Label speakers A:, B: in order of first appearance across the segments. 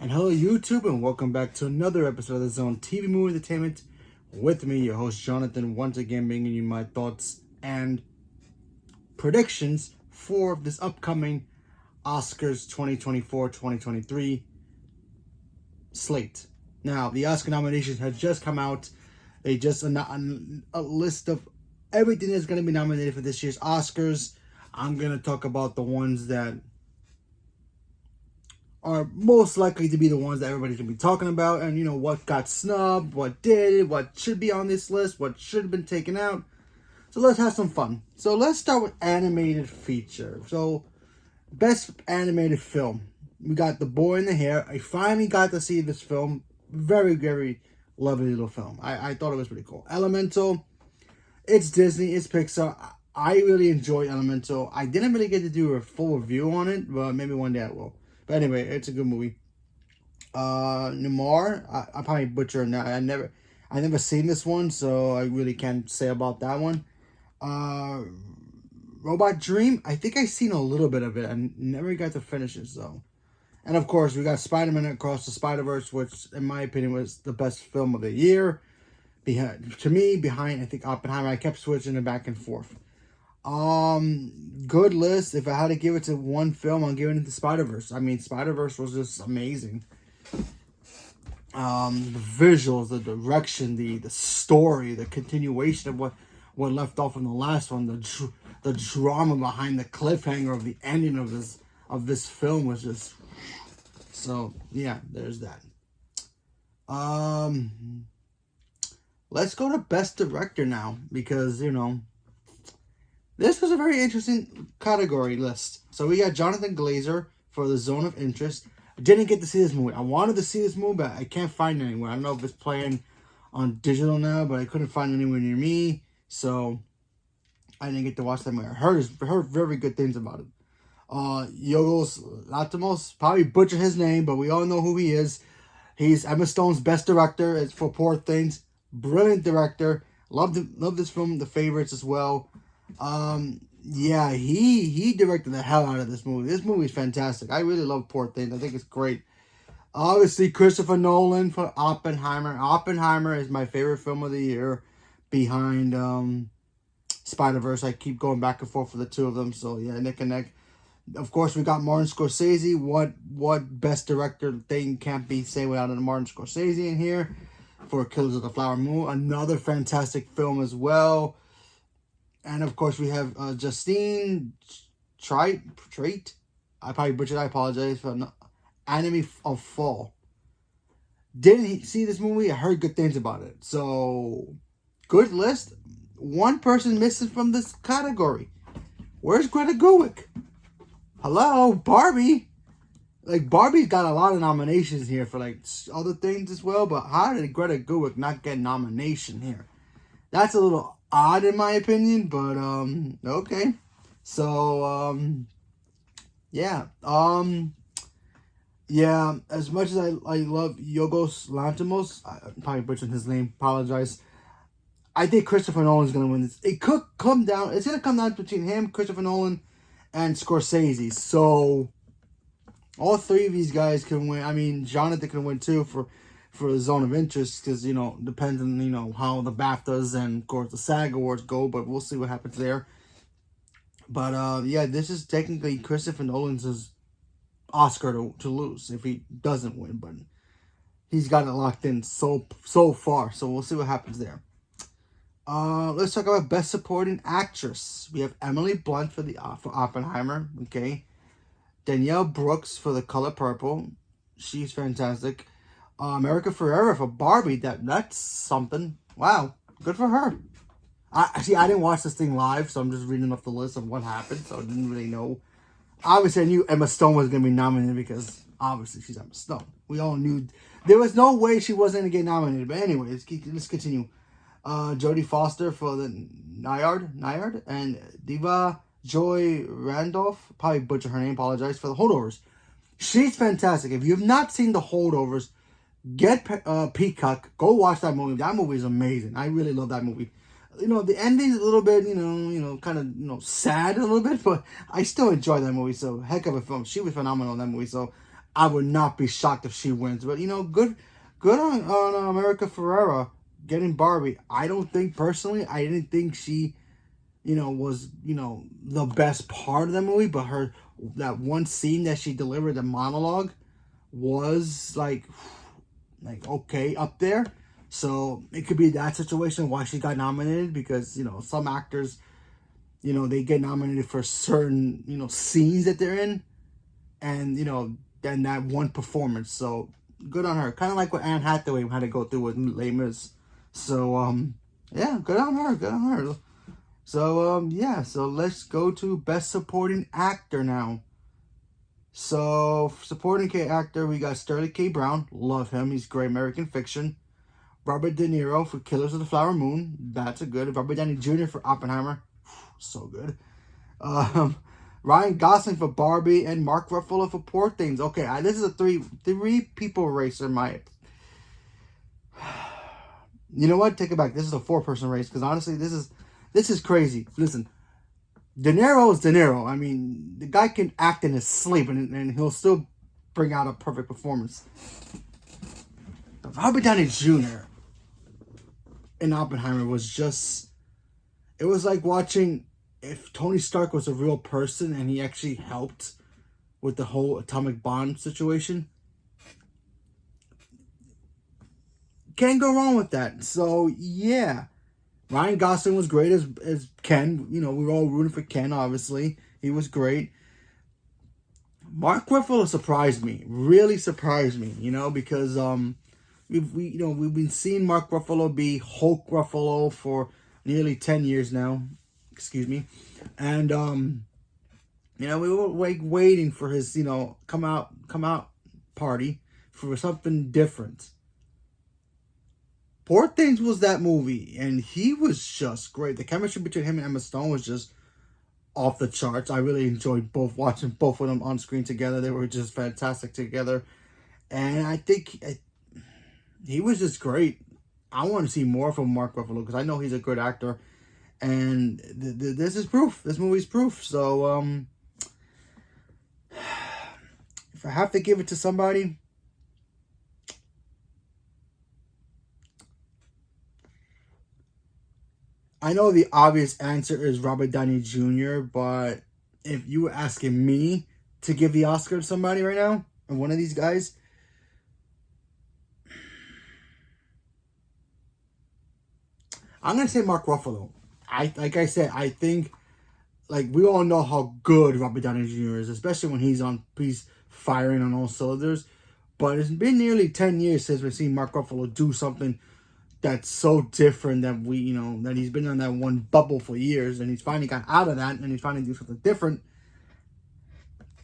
A: And hello, YouTube, and welcome back to another episode of the Zone TV Movie Entertainment with me, your host Jonathan, once again bringing you my thoughts and predictions for this upcoming Oscars 2024-2023 slate. Now, the Oscar nominations have just come out. They just announced a list of everything that's going to be nominated for this year's Oscars. I'm going to talk about the ones that are most likely to be the ones that everybody's going to be talking about, and what got snubbed, what did, what should be on this list, what should have been taken out. So let's have some fun. So let's start with animated feature. So best animated film, we got The Boy in the Hair. I finally got to see this film. Very, very lovely little film. I thought it was pretty cool. Elemental, it's Disney, it's Pixar. I really enjoyed Elemental. I didn't really get to do a full review on it, but maybe one day I will. But anyway, it's a good movie. Noir, I probably butchered that. I never seen this one, so I really can't say about that one. Robot Dream, I think I seen a little bit of it. I never got to finish it, though. And of course, we got Spider-Man Across the Spider-Verse, which, in my opinion, was the best film of the year. Behind I think Oppenheimer. I kept switching it back and forth. Good list. If I had to give it to one film, I'm giving it to Spider-Verse. I mean, Spider-Verse was just amazing. The visuals, the direction, the story, the continuation of what left off in the last one, the drama behind the cliffhanger of the ending of this film was just so. Yeah, there's that. Let's go to Best Director now, because this was a very interesting category list. So we got Jonathan Glazer for The Zone of Interest. I didn't get to see this movie. I wanted to see this movie, but I can't find it anywhere. I don't know if it's playing on digital now, but I couldn't find it anywhere near me. So I didn't get to watch that movie. I heard very good things about it. Yorgos Lanthimos, probably butchered his name, but we all know who he is. He's Emma Stone's best director. It's for Poor Things. Brilliant director. Love this film, The Favorites, as well. Yeah, he directed the hell out of this movie. This movie is fantastic. I really love Poor Things. I think it's great. Obviously, Christopher Nolan for Oppenheimer. Oppenheimer is my favorite film of the year, behind Spider-Verse. I keep going back and forth for the two of them, so yeah, neck and neck. Of course, we got Martin Scorsese. What best director thing can't be said without a Martin Scorsese in here for Killers of the Flower Moon. Another fantastic film as well. And of course, we have Justine Triet. I probably butchered. I apologize for Anatomy of Fall. Didn't see this movie. I heard good things about it. So, good list. One person missing from this category. Where's Greta Gerwig? Hello, Barbie. Barbie's got a lot of nominations here for other things as well. But how did Greta Gerwig not get a nomination here? That's a little odd in my opinion, but okay. So yeah. Yeah, as much as I love Yorgos Lanthimos, I'm probably butchering his name, apologize. I think Christopher Nolan's gonna win this. It's gonna come down between him, Christopher Nolan, and Scorsese. So all three of these guys can win. I mean, Jonathan can win too for The Zone of Interest, because depends on how the BAFTAs and of course the SAG Awards go, but we'll see what happens there. But yeah, this is technically Christopher Nolan's Oscar to lose if he doesn't win, but he's got it locked in so far, so we'll see what happens there. Let's talk about Best Supporting Actress. We have Emily Blunt for Oppenheimer. Okay, Danielle Brooks for The Color Purple. She's fantastic. America Ferrera for Barbie. That's something. Wow, good for her. I didn't watch this thing live, so I'm just reading off the list of what happened. So I didn't really know. Obviously, I knew Emma Stone was gonna be nominated because obviously she's Emma Stone. We all knew there was no way she wasn't gonna get nominated. But anyway, let's continue. Jodie Foster for the Nyad, and Diva Joy Randolph. Probably butcher her name. Apologize for The Holdovers. She's fantastic. If you have not seen The Holdovers, get Peacock. Go watch that movie. That movie is amazing. I really love that movie. The ending's a little bit, kind of, sad a little bit, but I still enjoy that movie. So, heck of a film. She was phenomenal in that movie. So, I would not be shocked if she wins. But good on America Ferrera getting Barbie. I don't think personally, I didn't think she, was the best part of the movie, but that one scene that she delivered, the monologue, was like okay up there. So it could be that situation why she got nominated, because some actors, they get nominated for certain scenes that they're in, and then that one performance. So good on her. Kind of like what Anne Hathaway had to go through with Les Mis. So yeah, good on her. Good on her. So yeah, so let's go to Best Supporting Actor now. So supporting actor, we got Sterling K. Brown. Love him. He's great. American Fiction. Robert De Niro for Killers of the Flower Moon. That's a good. Robert Downey Jr. for Oppenheimer. So good. Ryan Gosling for Barbie, and Mark Ruffalo for Poor Things. Okay, this is a three people race in my. You know what? Take it back. This is a 4-person race, because honestly, this is crazy. Listen, De Niro is De Niro. I mean, the guy can act in his sleep, and he'll still bring out a perfect performance. But Robert Downey Jr. in Oppenheimer was just. It was like watching if Tony Stark was a real person and he actually helped with the whole atomic bomb situation. Can't go wrong with that. So yeah, Ryan Gosling was great as Ken. We were all rooting for Ken. Obviously, he was great. Mark Ruffalo surprised me, really surprised me. Because we've been seeing Mark Ruffalo be Hulk Ruffalo for nearly 10 years now. Excuse me. And we were waiting for his come out party for something different. Poor Things was that movie, and he was just great. The chemistry between him and Emma Stone was just off the charts. I really enjoyed watching both of them on screen together. They were just fantastic together, and I think he was just great. I want to see more from Mark Ruffalo, because I know he's a good actor, and this is proof. This movie's proof. So if I have to give it to somebody, I know the obvious answer is Robert Downey Jr., but if you were asking me to give the Oscar to somebody right now, and one of these guys, I'm going to say Mark Ruffalo. Like I said, I think, we all know how good Robert Downey Jr. is, especially when he's firing on all cylinders. But it's been nearly 10 years since we've seen Mark Ruffalo do something that's so different that that he's been on that one bubble for years, and he's finally got out of that, and he's finally doing something different.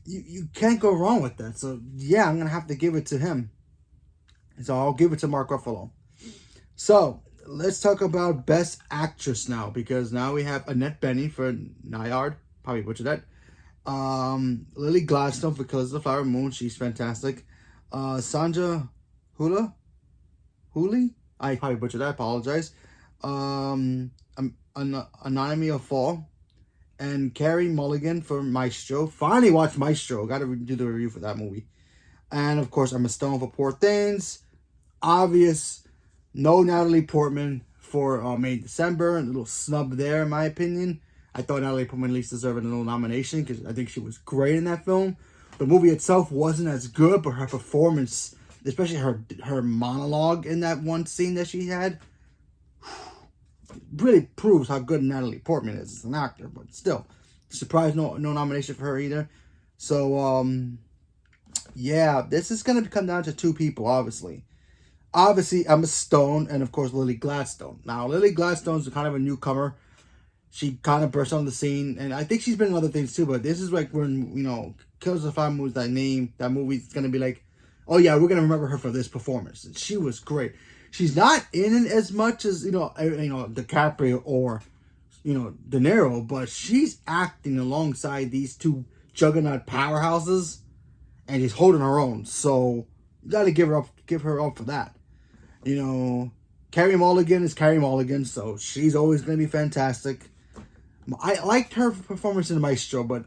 A: You can't go wrong with that. So yeah, I'm going to have to give it to him. So I'll give it to Mark Ruffalo. So let's talk about Best Actress now, because now we have Annette Bening for Nyad. Probably butchered that. Lily Gladstone for Killers of the Flower Moon. She's fantastic. Sandra Hooley. I probably butchered that. I apologize. Anatomy of Fall. And Carey Mulligan for Maestro. Finally watched Maestro. Got to do the review for that movie. And of course, Emma Stone for Poor Things. Obvious. No Natalie Portman for May December. A little snub there, in my opinion. I thought Natalie Portman at least deserved a little nomination, because I think she was great in that film. The movie itself wasn't as good, but her performance, especially her monologue in that one scene that she had, really proves how good Natalie Portman is as an actor. But still, surprised no nomination for her either. So yeah, this is gonna come down to two people, obviously. Emma Stone, and of course Lily Gladstone. Now Lily Gladstone's kind of a newcomer. She kind of burst on the scene, and I think she's been in other things too. But this is like when Killers of the Flower Moon, that movie's gonna be like, oh yeah, we're gonna remember her for this performance. And she was great. She's not in it as much as DiCaprio or De Niro, but she's acting alongside these two juggernaut powerhouses, and she's holding her own. So you gotta give her up for that. Carey Mulligan is Carey Mulligan, so she's always gonna be fantastic. I liked her performance in Maestro, but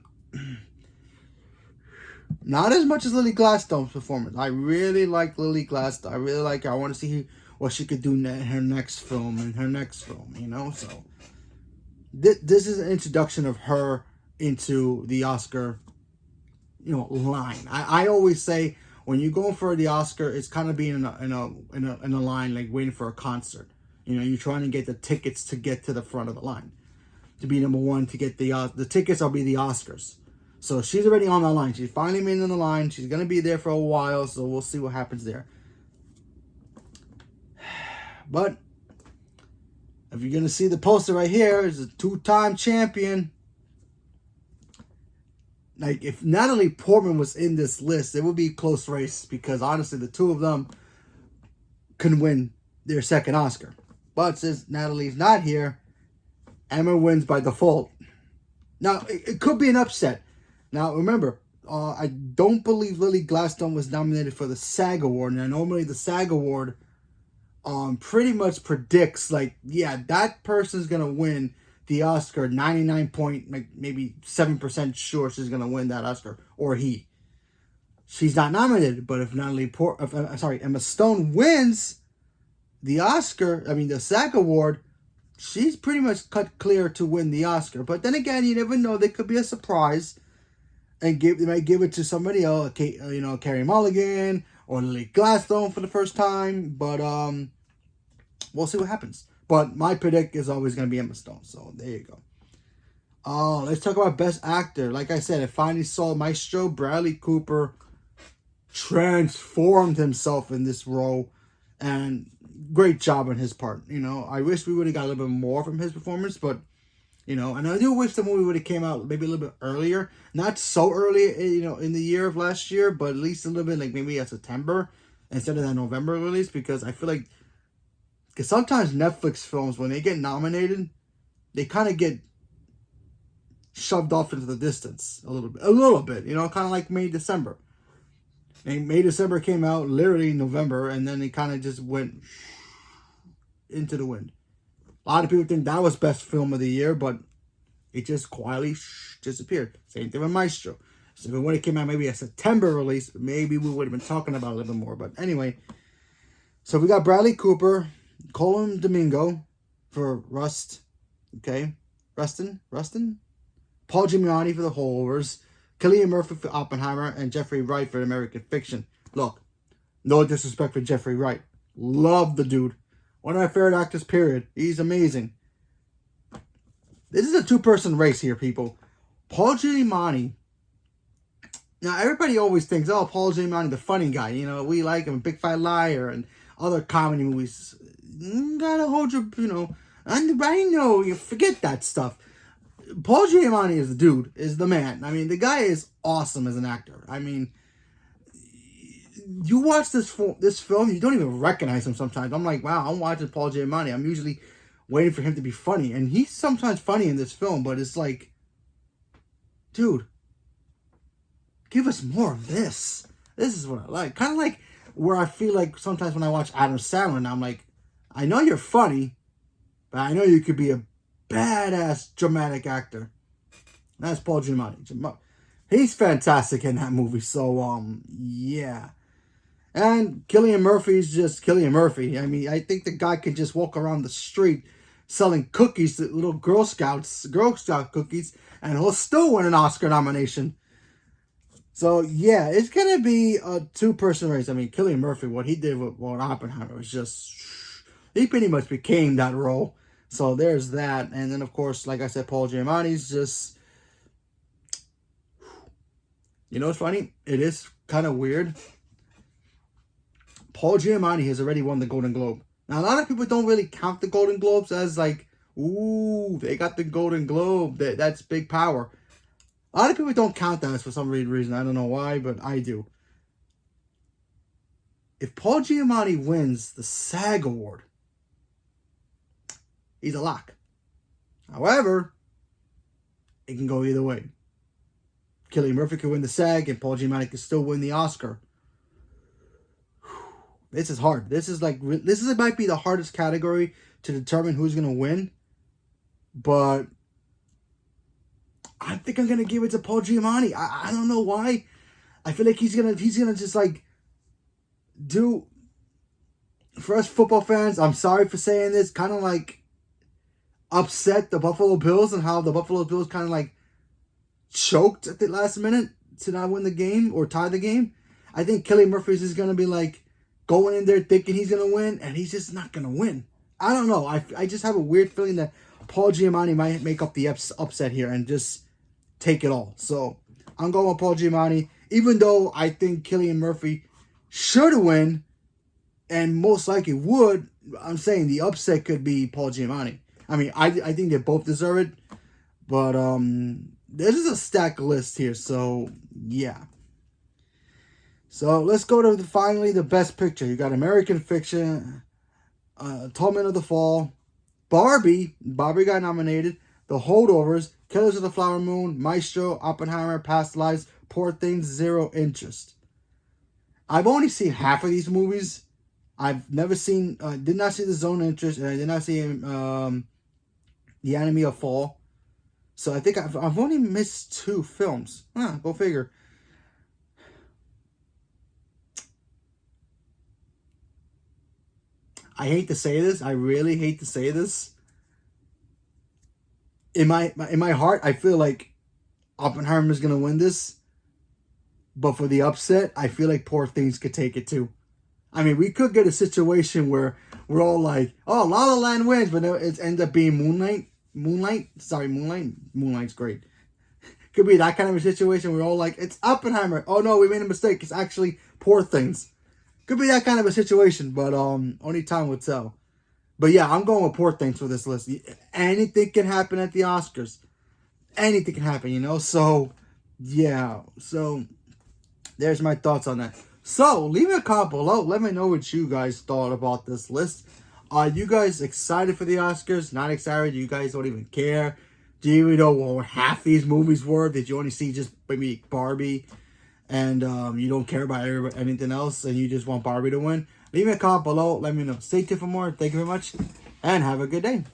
A: Not as much as Lily Gladstone's performance. I really like Lily Gladstone. I really like her. I want to see what she could do in her next film, you know? So, this is an introduction of her into the Oscar, line. I always say when you're going for the Oscar, it's kind of being in a line, like waiting for a concert. You're trying to get the tickets to get to the front of the line, to be number one, to get the tickets. Will be the Oscars. So she's already on that line. She's finally made it on the line. She's gonna be there for a while. So we'll see what happens there. But if you're gonna see the poster right here, is a two-time champion. Like, if Natalie Portman was in this list, it would be a close race, because honestly, the two of them can win their second Oscar. But since Natalie's not here, Emma wins by default. Now, it could be an upset. Now, remember, I don't believe Lily Gladstone was nominated for the SAG Award. Now, normally the SAG Award pretty much predicts, like, yeah, that person's going to win the Oscar. 7% sure she's going to win that Oscar, or he. She's not nominated, but if Emma Stone wins the Oscar, the SAG Award, she's pretty much cut clear to win the Oscar. But then again, you never know. There could be a surprise, and they might give it to somebody else, Carey Mulligan or Lily Gladstone for the first time. But we'll see what happens. But my predict is always going to be Emma Stone. So there you go. Let's talk about Best Actor. Like I said, I finally saw Maestro. Bradley Cooper transformed himself in this role, and great job on his part. I wish we would have got a little bit more from his performance, but and I do wish the movie would have came out maybe a little bit earlier, not so early, in the year of last year, but at least a little bit, like maybe a September instead of that November release, because I feel like, because sometimes Netflix films, when they get nominated, they kind of get shoved off into the distance a little bit, kind of like May, December. And May, December came out literally in November, and then it kind of just went into the wind. A lot of people think that was best film of the year, but it just quietly disappeared. Same thing with Maestro. So when it came out, maybe a September release, maybe we would have been talking about it a little bit more. But anyway, so we got Bradley Cooper, Colin Domingo for Rust, okay, Rustin, Paul Giamatti for The Holdovers, Cillian Murphy for Oppenheimer, and Jeffrey Wright for American Fiction. Look, no disrespect for Jeffrey Wright. Love the dude. One of my favorite actors, period. He's amazing. This is a two-person race here, people. Paul Giamatti. Now, everybody always thinks, oh, Paul Giamatti, the funny guy. We like him, Big Fat Liar, and other comedy movies. Gotta hold your, I know, you forget that stuff. Paul Giamatti is the dude, is the man. The guy is awesome as an actor. You watch this film, you don't even recognize him sometimes. I'm like, wow, I'm watching Paul Giamatti. I'm usually waiting for him to be funny. And he's sometimes funny in this film, but it's like, dude, give us more of this. This is what I like. Kind of like where I feel like sometimes when I watch Adam Sandler, I'm like, I know you're funny, but I know you could be a badass dramatic actor. That's Paul Giamatti. He's fantastic in that movie. So, yeah. And Cillian Murphy's just Cillian Murphy. I think the guy could just walk around the street selling cookies to little Girl Scout cookies, and he'll still win an Oscar nomination. So, yeah, it's going to be a two-person race. Cillian Murphy, what he did with Oppenheimer was just, he pretty much became that role. So, there's that. And then, of course, like I said, Paul Giamatti's just, what's funny? It is kind of weird. Paul Giamatti has already won the Golden Globe. Now, a lot of people don't really count the Golden Globes as like, ooh, they got the Golden Globe. That's big power. A lot of people don't count that for some reason. I don't know why, but I do. If Paul Giamatti wins the SAG Award, he's a lock. However, it can go either way. Cillian Murphy could win the SAG, and Paul Giamatti could still win the Oscar. This is hard. This might be the hardest category to determine who's going to win. But I think I'm going to give it to Paul Giamatti. I don't know why. I feel like he's gonna just like do, for us football fans, I'm sorry for saying this, kind of like upset the Buffalo Bills and how the Buffalo Bills kind of like choked at the last minute to not win the game or tie the game. I think Cillian Murphy is gonna be like going in there thinking he's gonna win, and he's just not gonna win. I don't know. I just have a weird feeling that Paul Giamatti might make up the upset here and just take it all. So I'm going with Paul Giamatti, even though I think Cillian Murphy should win and most likely would. I'm saying the upset could be Paul Giamatti. I mean, I think they both deserve it, but this is a stacked list here, so yeah. So let's go to finally the best picture. You got American Fiction, Tall Men of the Fall, Barbie got nominated, The Holdovers, Killers of the Flower Moon, Maestro, Oppenheimer, Past Lives, Poor Things, Zero Interest. I've only seen half of these movies. I've never seen, did not see The Zone of Interest, and I did not see The Enemy of Fall. So I think I've only missed 2 films. Go figure. I hate to say this. I really hate to say this. In my heart, I feel like Oppenheimer's gonna win this. But for the upset, I feel like Poor Things could take it too. I mean, we could get a situation where we're all like, "Oh, La La Land wins," but it ends up being Moonlight. Moonlight's great. Could be that kind of a situation. We're all like, "It's Oppenheimer." Oh no, we made a mistake. It's actually Poor Things. Could be that kind of a situation, but only time will tell. But yeah, I'm going with Poor Things for this list. Anything can happen at the Oscars. Anything can happen, you know? So, yeah. So, there's my thoughts on that. So, leave me a comment below. Let me know what you guys thought about this list. Are you guys excited for the Oscars? Not excited? You guys don't even care? Do you even know what half these movies were? Did you only see just maybe Barbie? And you don't care about anything else, and you just want Barbie to win? Leave me a comment below. Let me know. Stay tuned for more. Thank you very much, and have a good day.